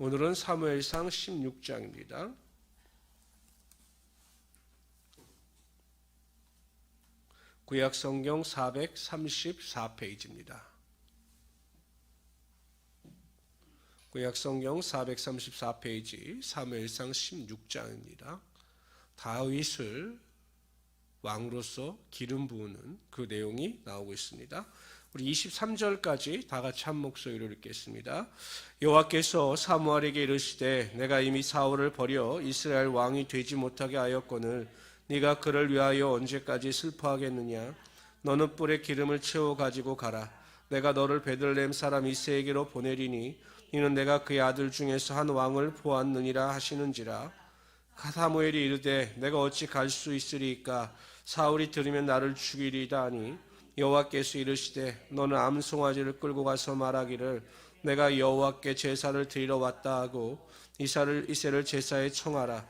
오늘은 사무엘상 16장입니다. 구약성경 434페이지입니다. 구약성경 434페이지 사무엘상 16장입니다. 다윗을 왕으로서 기름 부으는 그 내용이 나오고 있습니다. 우리 23절까지 다 같이 한 목소리로 읽겠습니다. 여호와께서 사무엘에게 이르시되 내가 이미 사울을 버려 이스라엘 왕이 되지 못하게 하였거늘 네가 그를 위하여 언제까지 슬퍼하겠느냐. 너는 뿔에 기름을 채워 가지고 가라. 내가 너를 베들레헴 사람 이새에게로 보내리니 이는 내가 그의 아들 중에서 한 왕을 보았느니라 하시는지라. 사무엘이 이르되 내가 어찌 갈 수 있으리이까. 사울이 들으면 나를 죽이리이다 하니 여호와께서 이르시되 너는 암송아지를 끌고 가서 말하기를 내가 여호와께 제사를 드리러 왔다 하고 이새를 제사에 청하라.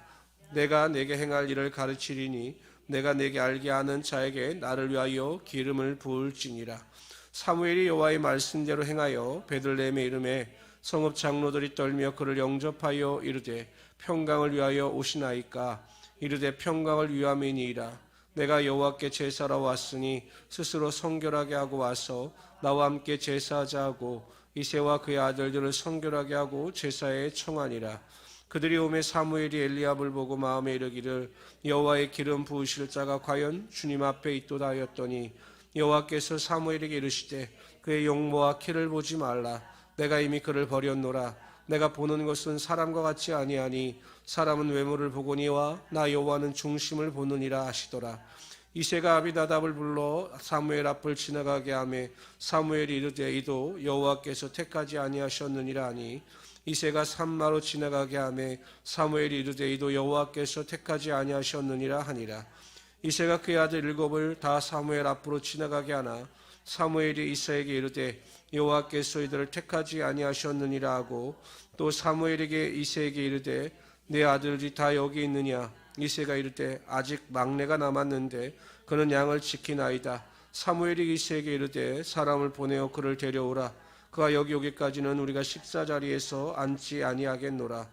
내가 내게 행할 일을 가르치리니 내가 내게 알게 하는 자에게 나를 위하여 기름을 부을지니라. 사무엘이 여호와의 말씀대로 행하여 베들레헴에 이르매 성읍 장로들이 떨며 그를 영접하여 이르되 평강을 위하여 오시나이까. 이르되 평강을 위함이니이다. 내가 여호와께 제사하러 왔으니 스스로 성결하게 하고 와서 나와 함께 제사하자 하고 이새와 그의 아들들을 성결하게 하고 제사에 청하니라. 그들이 오매 사무엘이 엘리압을 보고 마음에 이르기를 여호와의 기름 부으실 자가 과연 주님 앞에 있도다 하였더니 여호와께서 사무엘에게 이르시되 그의 용모와 키를 보지 말라. 내가 이미 그를 버렸노라. 내가 보는 것은 사람과 같지 아니하니 사람은 외모를 보거니와 나 여호와는 중심을 보느니라 하시더라. 이새가 아비나답을 불러 사무엘 앞을 지나가게 하며 사무엘이 이르되 이도 여호와께서 택하지 아니하셨느니라 하니 이새가 산마로 지나가게 하며 사무엘이 이르되 이도 여호와께서 택하지 아니하셨느니라 하니라. 이새가 그의 아들 7을 다 사무엘 앞으로 지나가게 하나 사무엘이 이새에게 이르되 여호와께서 이들을 택하지 아니하셨느니라 하고 또 사무엘에게 이새에게 이르되 내 아들이 다 여기 있느냐. 이새가 이르되 아직 막내가 남았는데 그는 양을 지키나이다. 사무엘이 이새에게 이르되 사람을 보내어 그를 데려오라. 그가 여기 오기까지는 우리가 식사 자리에서 앉지 아니하겠노라.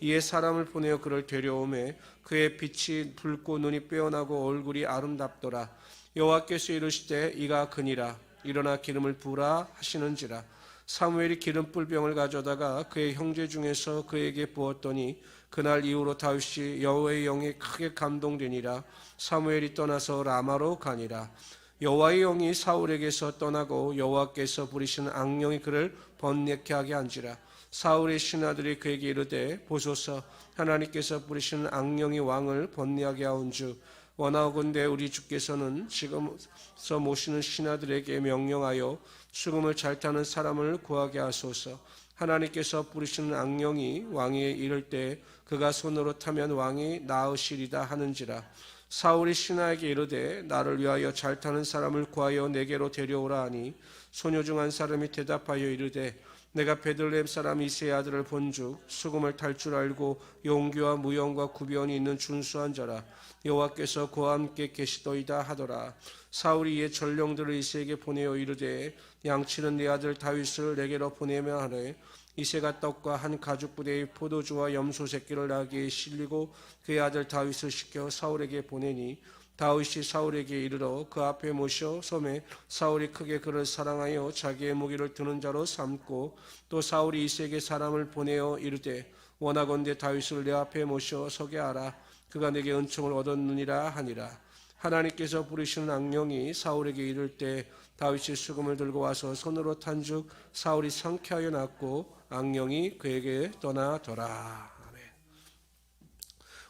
이에 사람을 보내어 그를 데려오매 그의 빛이 붉고 눈이 빼어나고 얼굴이 아름답더라. 여호와께서 이르시되 이가 그니라. 일어나 기름을 부으라 하시는지라. 사무엘이 기름 뿔병을 가져다가 그의 형제 중에서 그에게 부었더니 그날 이후로 다윗이 여호와의 영에 크게 감동되니라. 사무엘이 떠나서 라마로 가니라. 여호와의 영이 사울에게서 떠나고 여호와께서 부리신 악령이 그를 번뇌케 하게 한지라. 사울의 신하들이 그에게 이르되 보소서 하나님께서 부리신 악령이 왕을 번뇌하게 하온즉 원하건대 우리 주께서는 지금서 모시는 신하들에게 명령하여 수금을 잘 타는 사람을 구하게 하소서. 하나님께서 부르시는 악령이 왕에 이를 때 그가 손으로 타면 왕이 나으시리다 하는지라. 사울이 신하에게 이르되 나를 위하여 잘 타는 사람을 구하여 내게로 데려오라 하니 소녀 중 한 사람이 대답하여 이르되 내가 베들레헴 사람 이새의 아들을 본즉 수금을 탈 줄 알고 용기와 무용과 구변이 있는 준수한 자라. 여호와께서 그와 함께 계시더이다 하더라. 사울이 이에 전령들을 이새에게 보내어 이르되 양치는 네 아들 다윗을 내게로 보내며 하래. 이새가 떡과 한 가죽 부대의 포도주와 염소 새끼를 나귀에 실리고 그의 아들 다윗을 시켜 사울에게 보내니 다윗이 사울에게 이르러 그 앞에 모셔 섬에 사울이 크게 그를 사랑하여 자기의 무기를 드는 자로 삼고 또 사울이 이새에게 사람을 보내어 이르되 원하건대 다윗을 내 앞에 모셔 서게 하라. 그가 내게 은총을 얻었느니라 하니라. 하나님께서 부르시는 악령이 사울에게 이를 때 다윗이 수금을 들고 와서 손으로 탄즉 사울이 상쾌하여 낫고 악령이 그에게 떠나더라. 아멘.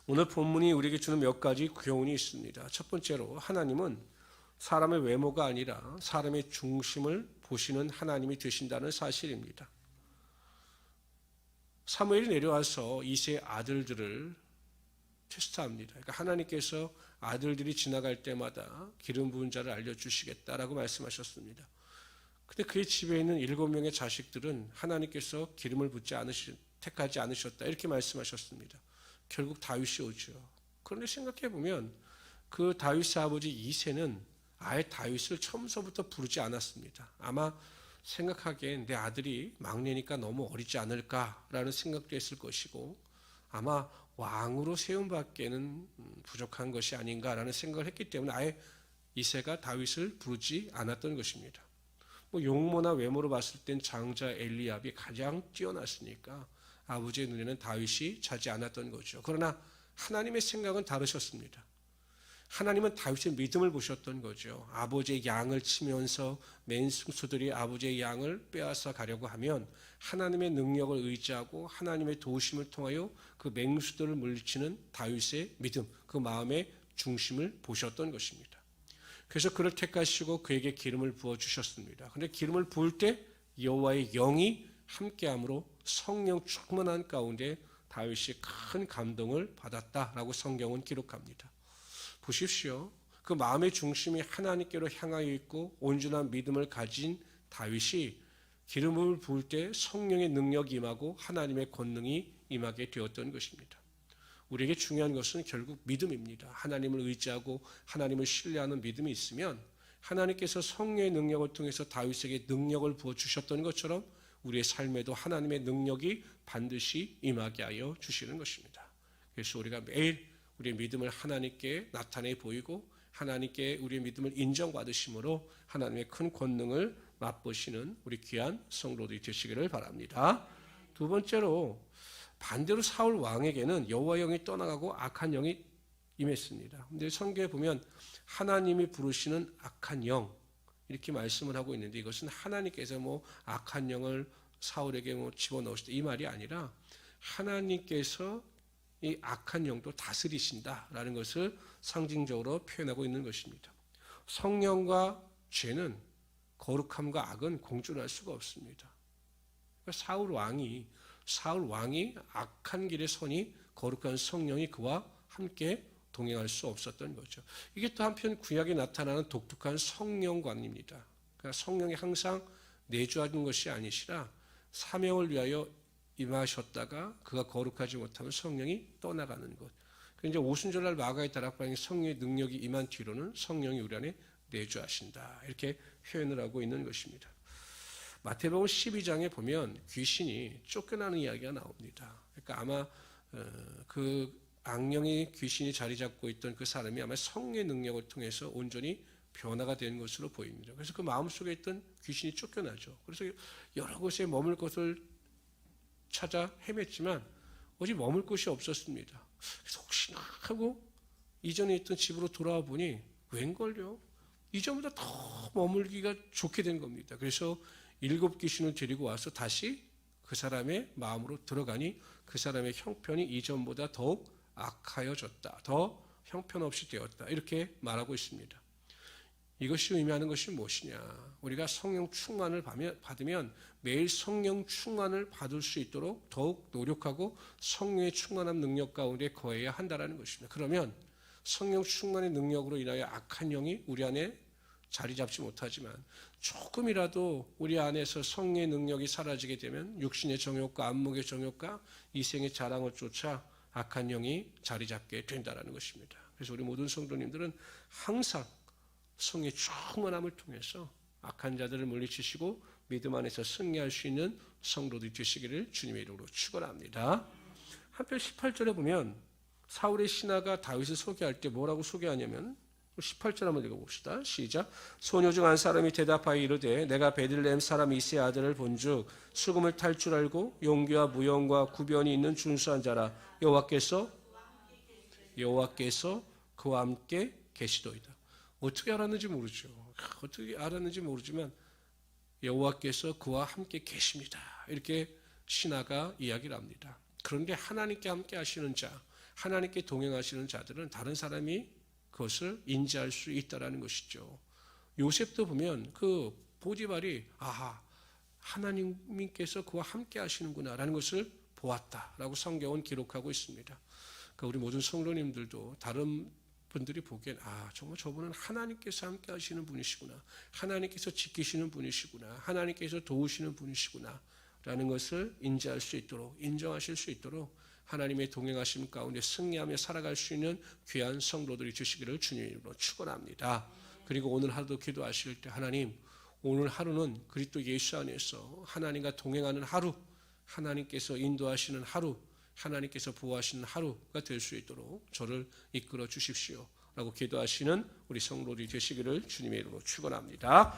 오늘 본문이 우리에게 주는 몇 가지 교훈이 있습니다. 첫 번째로 하나님은 사람의 외모가 아니라 사람의 중심을 보시는 하나님이 되신다는 사실입니다. 사무엘이 내려와서 이새의 아들들을 테스트합니다. 그러니까 하나님께서 아들들이 지나갈 때마다 기름 부은 자를 알려주시겠다라고 말씀하셨습니다. 근데 그의 집에 있는 7명의 자식들은 하나님께서 기름을 붓지 택하지 않으셨다 이렇게 말씀하셨습니다. 결국 다윗이 오죠. 그런데 생각해보면 그 다윗의 아버지 이새는 아예 다윗을 처음서부터 부르지 않았습니다. 아마 생각하기엔 내 아들이 막내니까 너무 어리지 않을까라는 생각도 했을 것이고 아마 왕으로 세움받기에는 부족한 것이 아닌가라는 생각을 했기 때문에 아예 이새가 다윗을 부르지 않았던 것입니다. 뭐 용모나 외모로 봤을 땐 장자 엘리압이 가장 뛰어났으니까 아버지의 눈에는 다윗이 차지 않았던 거죠. 그러나 하나님의 생각은 다르셨습니다. 하나님은 다윗의 믿음을 보셨던 거죠. 아버지의 양을 치면서 맨숭소들이 아버지의 양을 빼앗아 가려고 하면 하나님의 능력을 의지하고 하나님의 도우심을 통하여 그 맹수들을 물리치는 다윗의 믿음, 그 마음의 중심을 보셨던 것입니다. 그래서 그를 택하시고 그에게 기름을 부어 주셨습니다. 그런데 기름을 부을 때 여호와의 영이 함께함으로 성령 충만한 가운데 다윗이 큰 감동을 받았다라고 성경은 기록합니다. 보십시오. 그 마음의 중심이 하나님께로 향하여 있고 온전한 믿음을 가진 다윗이 기름을 부을 때 성령의 능력이 임하고 하나님의 권능이 임하게 되었던 것입니다. 우리에게 중요한 것은 결국 믿음입니다. 하나님을 의지하고 하나님을 신뢰하는 믿음이 있으면 하나님께서 성령의 능력을 통해서 다윗에게 능력을 부어주셨던 것처럼 우리의 삶에도 하나님의 능력이 반드시 임하게 하여 주시는 것입니다. 그래서 우리가 매일 우리의 믿음을 하나님께 나타내 보이고 하나님께 우리의 믿음을 인정받으심으로 하나님의 큰 권능을 맛보시는 우리 귀한 성도들이 되시기를 바랍니다. 두 번째로 반대로 사울 왕에게는 여호와 영이 떠나가고 악한 영이 임했습니다. 근데 성경에 보면 하나님이 부르시는 악한 영 이렇게 말씀을 하고 있는데 이것은 하나님께서 뭐 악한 영을 사울에게 뭐 집어넣으시다 이 말이 아니라 하나님께서 이 악한 영도 다스리신다라는 것을 상징적으로 표현하고 있는 것입니다. 성령과 죄는 거룩함과 악은 공존할 수가 없습니다. 그러니까 사울 왕이 악한 길에 서니 거룩한 성령이 그와 함께 동행할 수 없었던 거죠. 이게 또 한편 구약에 나타나는 독특한 성령관입니다. 그러니까 성령이 항상 내주하는 것이 아니시라 사명을 위하여 임하셨다가 그가 거룩하지 못하면 성령이 떠나가는 것. 이제 오순절날 마가의 다락방에 성령의 능력이 임한 뒤로는 성령이 우리 안에 내주하신다. 이렇게 표현을 하고 있는 것입니다. 마태복음 12장에 보면 귀신이 쫓겨나는 이야기가 나옵니다. 그러니까 아마 그 악령이 귀신이 자리 잡고 있던 그 사람이 아마 성령의 능력을 통해서 온전히 변화가 된 것으로 보입니다. 그래서 그 마음속에 있던 귀신이 쫓겨나죠. 그래서 여러 곳에 머물 곳을 찾아 헤맸지만 어디 머물 곳이 없었습니다. 그래서 혹시나 하고 이전에 있던 집으로 돌아와 보니 웬걸요? 이전보다 더 머물기가 좋게 된 겁니다. 그래서 7 귀신을 데리고 와서 다시 그 사람의 마음으로 들어가니 그 사람의 형편이 이전보다 더욱 악하여졌다. 더 형편없이 되었다. 이렇게 말하고 있습니다. 이것이 의미하는 것이 무엇이냐? 우리가 성령 충만을 받으면 매일 성령 충만을 받을 수 있도록 더욱 노력하고 성령의 충만한 능력 가운데 거해야 한다는 것입니다. 그러면 성령 충만의 능력으로 인하여 악한 영이 우리 안에 자리 잡지 못하지만 조금이라도 우리 안에서 성령의 능력이 사라지게 되면 육신의 정욕과 안목의 정욕과 이생의 자랑을 쫓아 악한 영이 자리 잡게 된다는 것입니다. 그래서 우리 모든 성도님들은 항상 성령의 충만함을 통해서 악한 자들을 물리치시고 믿음 안에서 승리할 수 있는 성도들이 되시기를 주님의 이름으로 축원합니다. 한편 18절에 보면 사울의 신하가 다윗을 소개할 때 뭐라고 소개하냐면 18절 한번 읽어봅시다. 시작. 소녀 중 한 사람이 대답하여 이르되 내가 베들레헴 사람 이새의 아들을 본즉 수금을 탈 줄 알고 용기와 무용과 구변이 있는 준수한 자라 여호와께서 그와 함께 계시도이다. 어떻게 알았는지 모르지만 여호와께서 그와 함께 계십니다. 이렇게 신하가 이야기를 합니다. 그런데 하나님께 함께 하시는 자, 하나님께 동행하시는 자들은 다른 사람이 그것을 인지할 수 있다는 것이죠. 요셉도 보면 그 보디발이 하나님께서 그와 함께 하시는구나라는 것을 보았다라고 성경은 기록하고 있습니다. 그러니까 우리 모든 성도님들도 다른 분들이 보기엔 정말 저분은 하나님께서 함께 하시는 분이시구나, 하나님께서 지키시는 분이시구나, 하나님께서 도우시는 분이시구나 라는 것을 인지할 수 있도록, 인정하실 수 있도록 하나님의 동행하심 가운데 승리하며 살아갈 수 있는 귀한 성도들이 주시기를 주님의 이름으로 축원합니다. 그리고 오늘 하루도 기도하실 때 하나님 오늘 하루는 그리스도 예수 안에서 하나님과 동행하는 하루, 하나님께서 인도하시는 하루, 하나님께서 보호하시는 하루가 될 수 있도록 저를 이끌어 주십시오 라고 기도하시는 우리 성도들이 되시기를 주님의 이름으로 축원합니다.